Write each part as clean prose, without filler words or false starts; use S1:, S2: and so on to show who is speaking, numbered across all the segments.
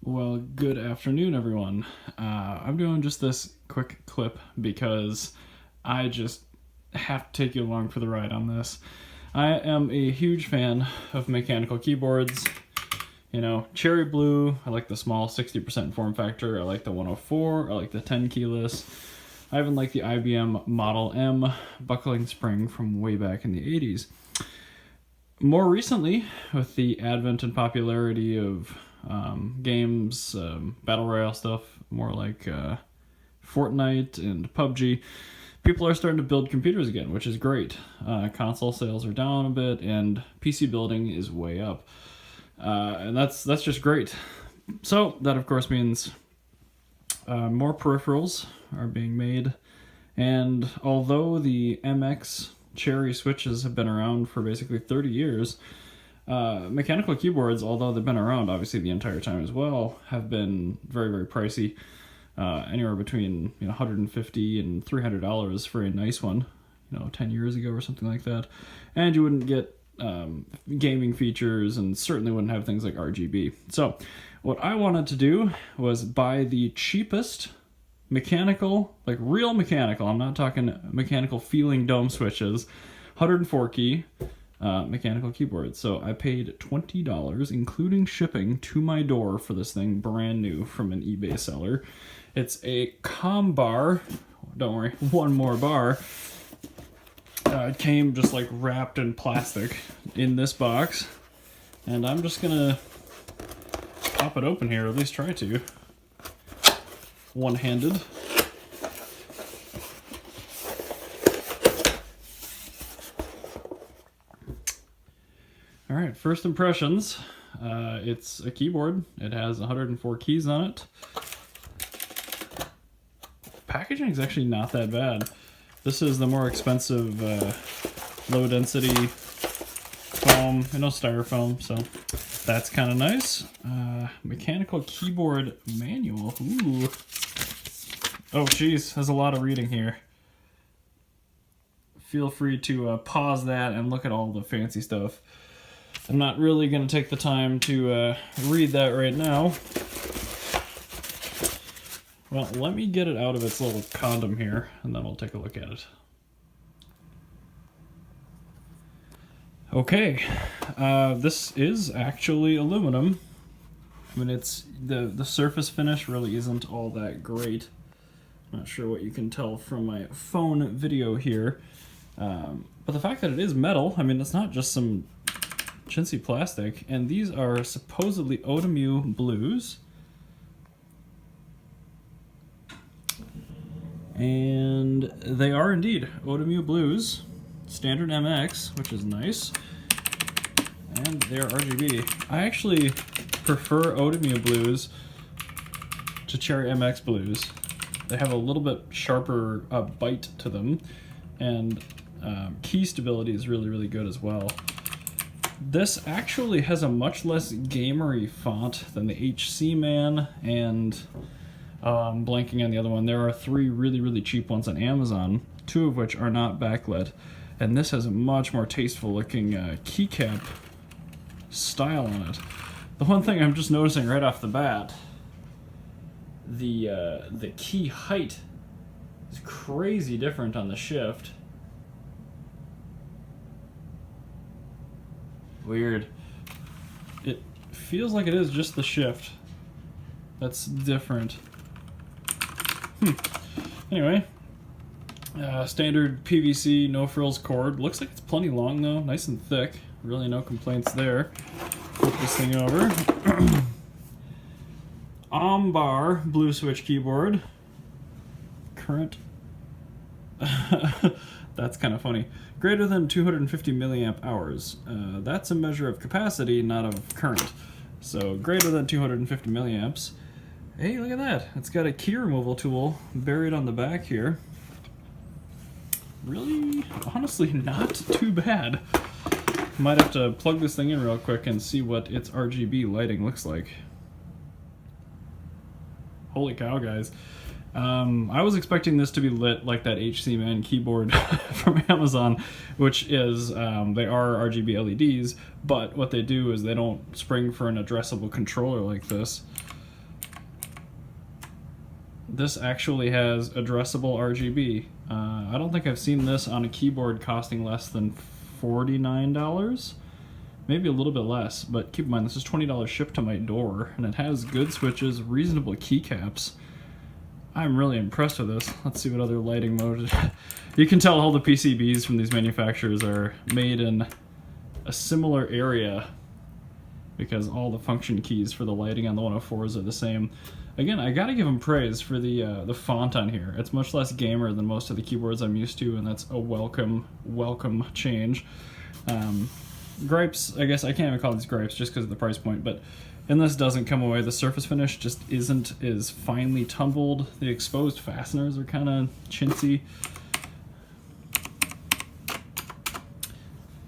S1: Well, good afternoon, everyone. I'm doing just this quick clip because I just have to take you along for the ride on this. I am a huge fan of mechanical keyboards. You know, cherry blue, I like the small 60% form factor, I like the 104, I like the 10 keyless. I even like the IBM Model M buckling spring from way back in the 80s. More recently, with the advent and popularity of games, battle royale stuff, more like Fortnite and PUBG, people are starting to build computers again, which is great. Console sales are down a bit, and PC building is way up. And that's just great. So that, of course, means more peripherals are being made. And although the MX Cherry switches have been around for basically 30 years, mechanical keyboards, although they've been around obviously the entire time as well, have been very, very pricey. Anywhere between $150 and $300 for a nice one, 10 years ago or something like that. And you wouldn't get gaming features, and certainly wouldn't have things like RGB. So what I wanted to do was buy the cheapest mechanical, like real mechanical, I'm not talking mechanical feeling dome switches, 104 key mechanical keyboard. So I paid $20, including shipping, to my door for this thing, brand new from an eBay seller. It's a bar. Don't worry, one more bar. It came just like wrapped in plastic in this box, and I'm just gonna pop it open here, or at least try to, one-handed. All right, first impressions. It's a keyboard. It has 104 keys on it. Packaging is actually not that bad. This is the more expensive low density foam, no styrofoam, so that's kind of nice. Mechanical keyboard manual. Ooh. Oh geez, there's a lot of reading here. Feel free to pause that and look at all the fancy stuff. I'm not really going to take the time to read that right now. Well, let me get it out of its little condom here, and then we'll take a look at it. Okay, this is actually aluminum. I mean, it's the surface finish really isn't all that great. Not sure what you can tell from my phone video here, but the fact that it is metal, I mean, it's not just some chintzy plastic, and these are supposedly Otomu blues. And they are indeed Otomu blues, standard MX, which is nice, and they are RGB. I actually prefer Otomu blues to Cherry MX blues. They have a little bit sharper bite to them, and key stability is really, really good as well. This actually has a much less gamery font than the HC Man, and I'm blanking on the other one. There are 3 really, really cheap ones on Amazon, 2 of which are not backlit, and this has a much more tasteful looking keycap style on it. The one thing I'm just noticing right off the bat, the key height is crazy different on the shift. Weird. It feels like it is just the shift that's different. Anyway, standard PVC no frills cord. Looks like it's plenty long though, nice and thick. Really no complaints there. Flip this thing over. Bar blue switch keyboard. Current. That's kind of funny. Greater than 250 milliamp hours. That's a measure of capacity, not of current. So greater than 250 milliamps. Hey, look at that. It's got a key removal tool buried on the back here. Really, honestly, not too bad. Might have to plug this thing in real quick and see what its RGB lighting looks like. Holy cow, guys. I was expecting this to be lit like that HC Man keyboard from Amazon, which is, they are RGB LEDs, but what they do is they don't spring for an addressable controller like this. this actually has addressable RGB. I don't think I've seen this on a keyboard costing less than $49. Maybe a little bit less, but keep in mind this is $20 shipped to my door, and it has good switches, reasonable keycaps. I'm really impressed with this. Let's see what other lighting mode. You can tell all the PCBs from these manufacturers are made in a similar area because all the function keys for the lighting on the 104s are the same. Again, I gotta give them praise for the font on here. It's much less gamer than most of the keyboards I'm used to, and that's a welcome change. Gripes, I guess I can't even call these gripes just because of the price point, but and this doesn't come away. The surface finish just isn't as finely tumbled. The exposed fasteners are kind of chintzy.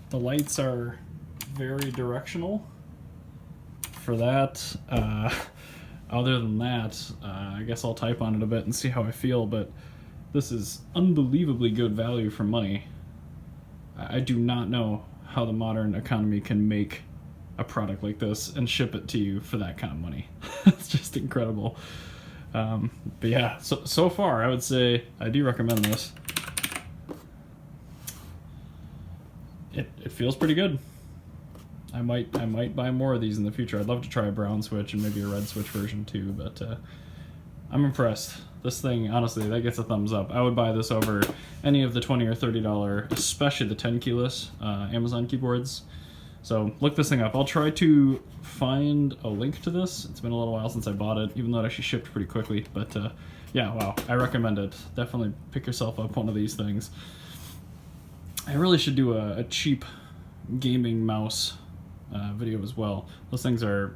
S1: The lights are very directional. For that, other than that, I guess I'll type on it a bit and see how I feel, but this is unbelievably good value for money. I do not know how the modern economy can make a product like this and ship it to you for that kind of money. It's just incredible. But yeah, so far I would say I do recommend this. It feels pretty good. I might buy more of these in the future. I'd love to try a brown switch and maybe a red switch version too, but I'm impressed. This thing, honestly, that gets a thumbs up. I would buy this over any of the $20 or $30, especially the 10 keyless Amazon keyboards. So look this thing up. I'll try to find a link to this. It's been a little while since I bought it, even though it actually shipped pretty quickly. But yeah, wow, I recommend it. Definitely pick yourself up one of these things. I really should do a cheap gaming mouse video as well. Those things are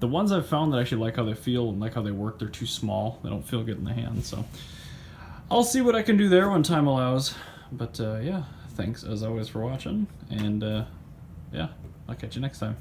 S1: the ones I've found that actually like how they feel and like how they work. They're too small. They don't feel good in the hand. So I'll see what I can do there when time allows. But yeah, thanks as always for watching. And yeah, I'll catch you next time.